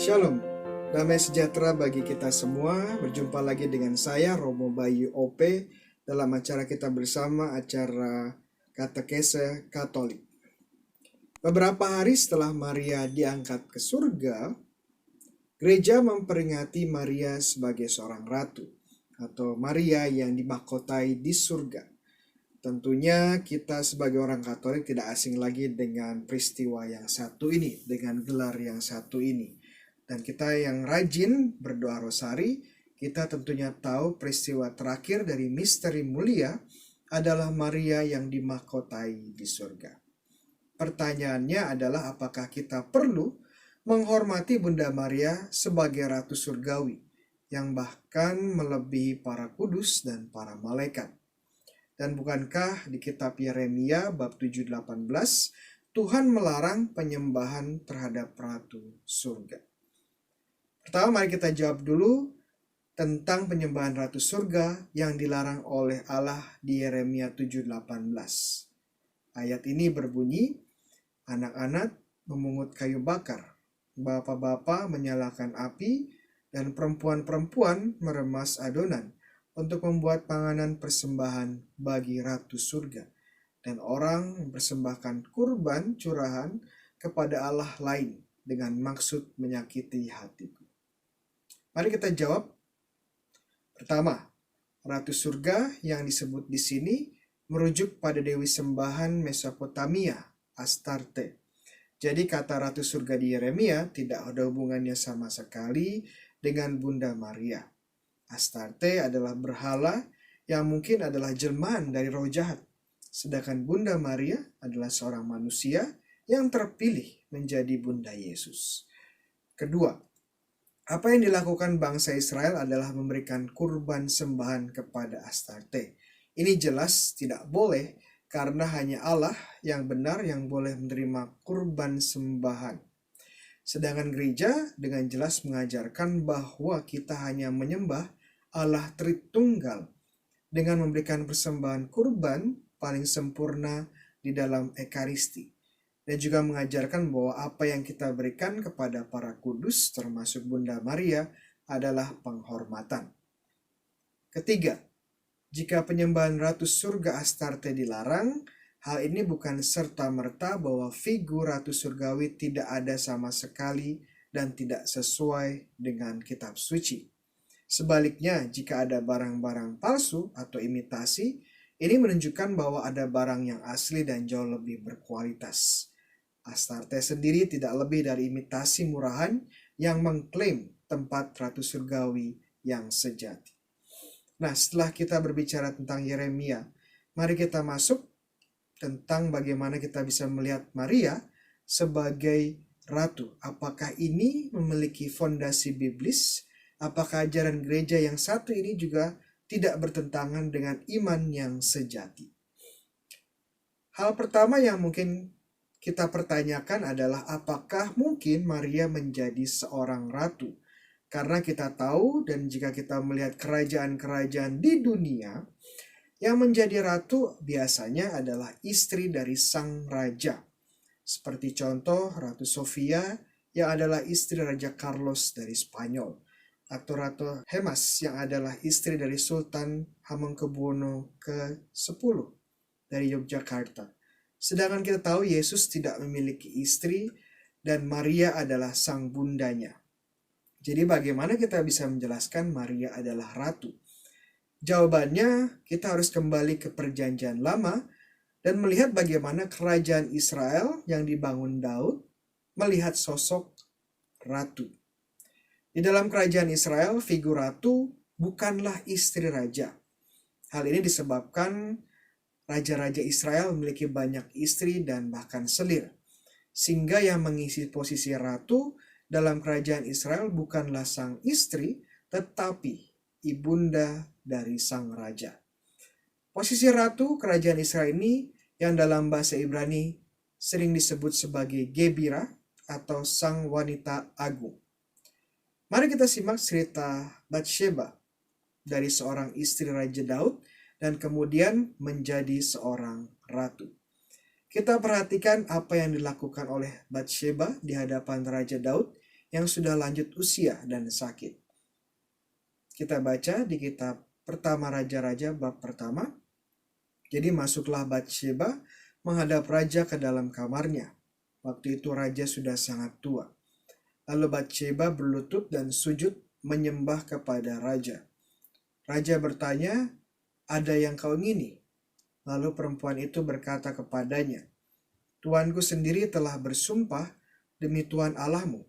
Shalom, damai sejahtera bagi kita semua. Berjumpa lagi dengan saya, Romo Bayu OP, dalam acara kita bersama, acara Katekese Katolik. Beberapa hari setelah Maria diangkat ke surga, gereja memperingati Maria sebagai seorang ratu, atau Maria yang dimahkotai di surga. Tentunya kita sebagai orang Katolik tidak asing lagi dengan peristiwa yang satu ini, dengan gelar yang satu ini. Dan kita yang rajin berdoa rosari, kita tentunya tahu peristiwa terakhir dari misteri mulia adalah Maria yang dimahkotai di surga. Pertanyaannya adalah apakah kita perlu menghormati Bunda Maria sebagai Ratu Surgawi, yang bahkan melebihi para kudus dan para malaikat. Dan bukankah di kitab Yeremia bab 7:18 Tuhan melarang penyembahan terhadap Ratu Surga? Pertama, mari kita jawab dulu tentang penyembahan Ratu Surga yang dilarang oleh Allah di Yeremia 7:18. Ayat ini berbunyi, anak-anak memungut kayu bakar, bapak-bapak menyalakan api, dan perempuan-perempuan meremas adonan untuk membuat panganan persembahan bagi Ratu Surga. Dan orang mempersembahkan kurban curahan kepada Allah lain dengan maksud menyakiti hatiku. Mari kita jawab. Pertama, Ratu Surga yang disebut di sini merujuk pada Dewi Sembahan Mesopotamia, Astarte. Jadi kata Ratu Surga di Yeremia tidak ada hubungannya sama sekali dengan Bunda Maria. Astarte adalah berhala yang mungkin adalah jelmaan dari roh jahat. Sedangkan Bunda Maria adalah seorang manusia yang terpilih menjadi Bunda Yesus. Kedua, apa yang dilakukan bangsa Israel adalah memberikan kurban sembahan kepada Astarte. Ini jelas tidak boleh karena hanya Allah yang benar yang boleh menerima kurban sembahan. Sedangkan gereja dengan jelas mengajarkan bahwa kita hanya menyembah Allah Tritunggal dengan memberikan persembahan kurban paling sempurna di dalam Ekaristi. Dan juga mengajarkan bahwa apa yang kita berikan kepada para kudus termasuk Bunda Maria adalah penghormatan. Ketiga, jika penyembahan Ratu Surga Astarte dilarang, hal ini bukan serta-merta bahwa figur Ratu Surgawi tidak ada sama sekali dan tidak sesuai dengan kitab suci. Sebaliknya, jika ada barang-barang palsu atau imitasi, ini menunjukkan bahwa ada barang yang asli dan jauh lebih berkualitas. Astarte sendiri tidak lebih dari imitasi murahan yang mengklaim tempat Ratu Surgawi yang sejati. Nah, setelah kita berbicara tentang Yeremia, mari kita masuk tentang bagaimana kita bisa melihat Maria sebagai ratu. Apakah ini memiliki fondasi biblis? Apakah ajaran gereja yang satu ini juga tidak bertentangan dengan iman yang sejati? Hal pertama yang mungkin kita pertanyakan adalah apakah mungkin Maria menjadi seorang ratu? Karena kita tahu dan jika kita melihat kerajaan-kerajaan di dunia, yang menjadi ratu biasanya adalah istri dari sang raja. Seperti contoh Ratu Sofia yang adalah istri Raja Carlos dari Spanyol. Atau Ratu Hemas yang adalah istri dari Sultan Hamengkubuwono ke-10 dari Yogyakarta. Sedangkan kita tahu Yesus tidak memiliki istri dan Maria adalah sang bundanya. Jadi bagaimana kita bisa menjelaskan Maria adalah ratu? Jawabannya kita harus kembali ke Perjanjian Lama dan melihat bagaimana kerajaan Israel yang dibangun Daud melihat sosok ratu. Di dalam kerajaan Israel, figur ratu bukanlah istri raja. Hal ini disebabkan raja-raja Israel memiliki banyak istri dan bahkan selir. Sehingga yang mengisi posisi ratu dalam kerajaan Israel bukanlah sang istri, tetapi ibunda dari sang raja. Posisi ratu kerajaan Israel ini yang dalam bahasa Ibrani sering disebut sebagai Gebira atau sang wanita agung. Mari kita simak cerita Batsheba dari seorang istri Raja Daud dan kemudian menjadi seorang ratu. Kita perhatikan apa yang dilakukan oleh Batsheba di hadapan Raja Daud yang sudah lanjut usia dan sakit. Kita baca di kitab Pertama Raja-Raja bab pertama. Jadi masuklah Batsheba menghadap raja ke dalam kamarnya. Waktu itu raja sudah sangat tua. Lalu Batsheba berlutut dan sujud menyembah kepada raja. Raja bertanya, "Ada yang kau ingini?" Lalu perempuan itu berkata kepadanya, "Tuanku sendiri telah bersumpah demi Tuhan Allahmu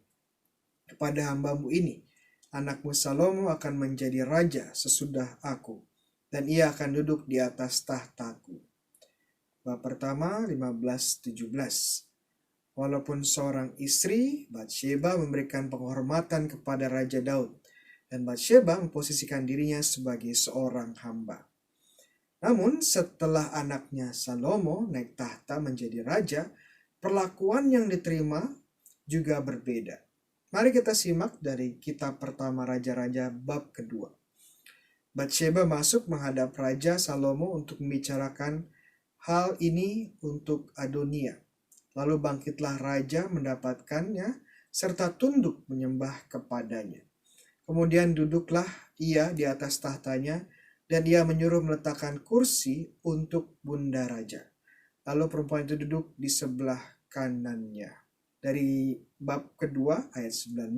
kepada hambamu ini, anakmu Salomo akan menjadi raja sesudah aku, dan ia akan duduk di atas tahtaku." Bab pertama 15-17. Walaupun seorang istri, Batsheba memberikan penghormatan kepada Raja Daud, dan Batsheba memposisikan dirinya sebagai seorang hamba. Namun setelah anaknya Salomo naik tahta menjadi raja, perlakuan yang diterima juga berbeda. Mari kita simak dari kitab Pertama Raja-Raja bab kedua. Batsheba masuk menghadap Raja Salomo untuk membicarakan hal ini untuk Adonia. Lalu bangkitlah raja mendapatkannya serta tunduk menyembah kepadanya. Kemudian duduklah ia di atas tahtanya dan ia menyuruh meletakkan kursi untuk bunda raja. Lalu perempuan itu duduk di sebelah kanannya. Dari bab kedua ayat 19.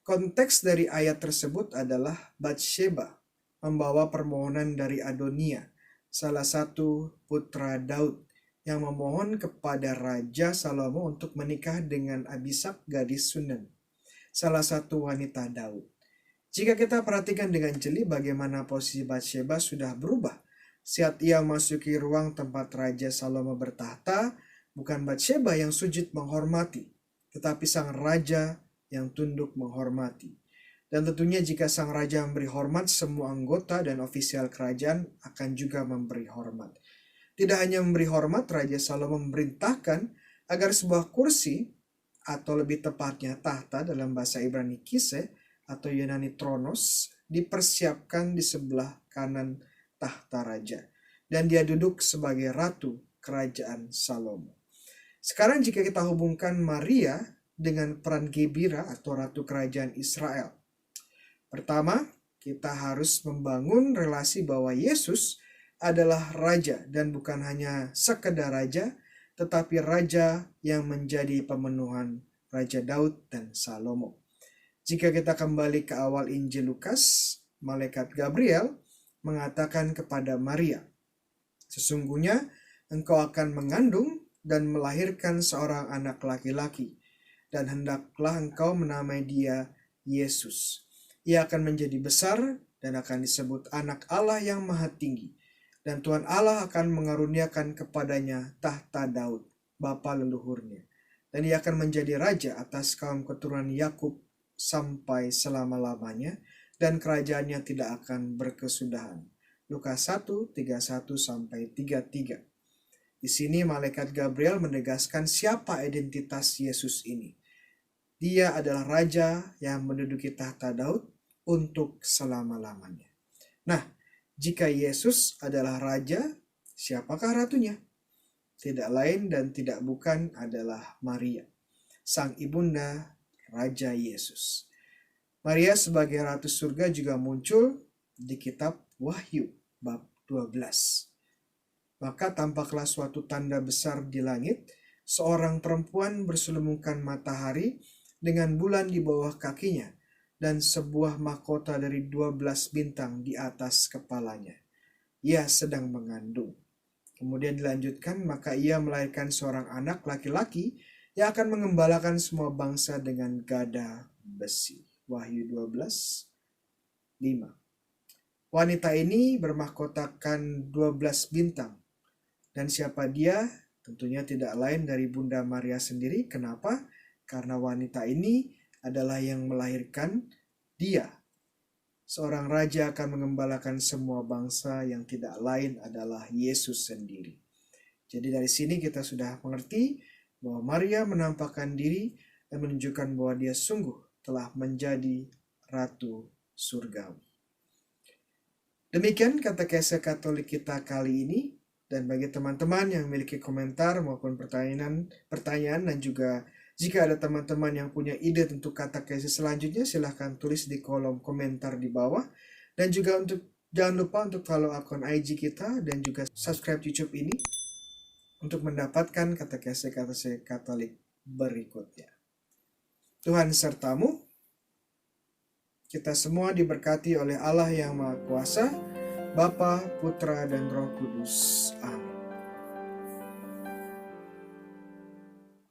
Konteks dari ayat tersebut adalah Batsheba membawa permohonan dari Adonia, salah satu putra Daud, yang memohon kepada Raja Salomo untuk menikah dengan Abisak gadis Sunem, salah satu wanita Daud. Jika kita perhatikan dengan jeli bagaimana posisi Batsheba sudah berubah. Saat ia memasuki ruang tempat Raja Salomo bertahta, bukan Batsheba yang sujud menghormati, tetapi sang raja yang tunduk menghormati. Dan tentunya jika sang raja memberi hormat, semua anggota dan ofisial kerajaan akan juga memberi hormat. Tidak hanya memberi hormat, Raja Salomo memerintahkan agar sebuah kursi, atau lebih tepatnya tahta dalam bahasa Ibrani kise atau Yunani tronos, dipersiapkan di sebelah kanan tahta raja. Dan dia duduk sebagai ratu kerajaan Salomo. Sekarang jika kita hubungkan Maria dengan peran Gebira atau ratu kerajaan Israel. Pertama, kita harus membangun relasi bahwa Yesus adalah raja dan bukan hanya sekedar raja, tetapi raja yang menjadi pemenuhan Raja Daud dan Salomo. Jika kita kembali ke awal Injil Lukas, malaikat Gabriel mengatakan kepada Maria, "Sesungguhnya engkau akan mengandung dan melahirkan seorang anak laki-laki, dan hendaklah engkau menamai dia Yesus. Ia akan menjadi besar dan akan disebut Anak Allah yang Maha Tinggi. Dan Tuhan Allah akan mengaruniakan kepadanya tahta Daud, bapa leluhurnya. Dan ia akan menjadi raja atas kaum keturunan Yakub sampai selama-lamanya, dan kerajaannya tidak akan berkesudahan." Lukas 1:31-33. Di sini malaikat Gabriel menegaskan siapa identitas Yesus ini. Dia adalah raja yang menduduki tahta Daud untuk selama-lamanya. Nah, jika Yesus adalah raja, siapakah ratunya? Tidak lain dan tidak bukan adalah Maria, sang ibunda Raja Yesus. Maria sebagai Ratu Surga juga muncul di kitab Wahyu bab 12. Maka tampaklah suatu tanda besar di langit, seorang perempuan berselumukan matahari dengan bulan di bawah kakinya, dan sebuah mahkota dari 12 bintang di atas kepalanya. Ia sedang mengandung. Kemudian dilanjutkan, maka ia melahirkan seorang anak laki-laki yang akan mengembalakan semua bangsa dengan gada besi. Wahyu 12:5. Wanita ini bermahkotakan 12 bintang. Dan siapa dia? Tentunya tidak lain dari Bunda Maria sendiri. Kenapa? Karena wanita ini adalah yang melahirkan dia. Seorang raja akan mengembalakan semua bangsa yang tidak lain adalah Yesus sendiri. Jadi dari sini kita sudah mengerti bahwa Maria menampakkan diri dan menunjukkan bahwa dia sungguh telah menjadi Ratu Surgawi. Demikian katekese Katolik kita kali ini. Dan bagi teman-teman yang memiliki komentar maupun pertanyaan dan juga Jika ada teman-teman yang punya ide untuk katekesi selanjutnya, silahkan tulis di kolom komentar di bawah. Dan juga jangan lupa untuk follow akun IG kita dan juga subscribe YouTube ini untuk mendapatkan katekesi-katekesi Katolik berikutnya. Tuhan sertamu. Kita semua diberkati oleh Allah yang Maha Kuasa, Bapa, Putra, dan Roh Kudus. Amin.